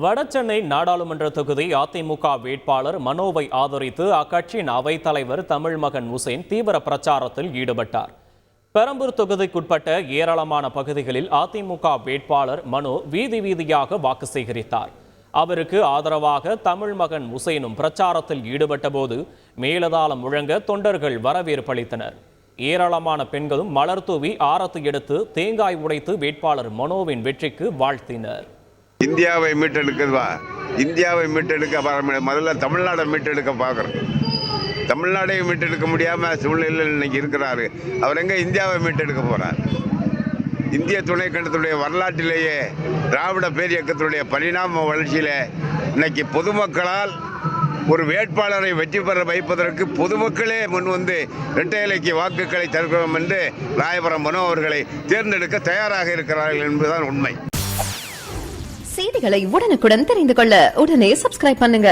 வடசென்னை நாடாளுமன்ற தொகுதி அதிமுக வேட்பாளர் மனோவை ஆதரித்து அக்கட்சியின் அவைத்தலைவர் தமிழ்மகன் உசேன் தீவிர பிரச்சாரத்தில் ஈடுபட்டார். பெரம்பூர் தொகுதிக்குட்பட்ட ஏராளமான பகுதிகளில் அதிமுக வேட்பாளர் மனோ வீதி வீதியாக வாக்கு சேகரித்தார். அவருக்கு ஆதரவாக தமிழ்மகன் உசேனும் பிரச்சாரத்தில் ஈடுபட்ட போது மேலதாளம் முழங்க தொண்டர்கள் வரவேற்பளித்தனர். ஏராளமான பெண்களும் மலர் தூவி ஆரத்தி எடுத்து தேங்காய் உடைத்து வேட்பாளர் மனோவின் வெற்றிக்கு வாழ்த்தினர். இந்தியாவை மீட்டெடுக்கவா, இந்தியாவை மீட்டெடுக்க முதல்ல தமிழ்நாடை மீட்டெடுக்க பார்க்குறோம். தமிழ்நாடை மீட்டெடுக்க முடியாமல் சூழ்நிலையில் இன்னைக்கு இருக்கிறாரு. அவர் எங்கே இந்தியாவை மீட்டெடுக்க போகிறார்? இந்திய துணைக்கண்டத்துடைய வரலாற்றிலேயே திராவிட பேரியக்கத்துடைய பரிணாம வளர்ச்சியில் இன்னைக்கு பொதுமக்களால் ஒரு வேட்பாளரை வெற்றி பெற வைப்பதற்கு பொதுமக்களே முன் வந்து இரட்டை இலைக்கு வாக்குகளை தருகிறோம் என்று ராயபுரம் மனோ அவர்களை தேர்ந்தெடுக்க தயாராக இருக்கிறார்கள் என்பதுதான் உண்மை. செய்திகளை உடனுக்குடன் தெரிந்து கொள்ள உடனே சப்ஸ்கிரைப் பண்ணுங்க.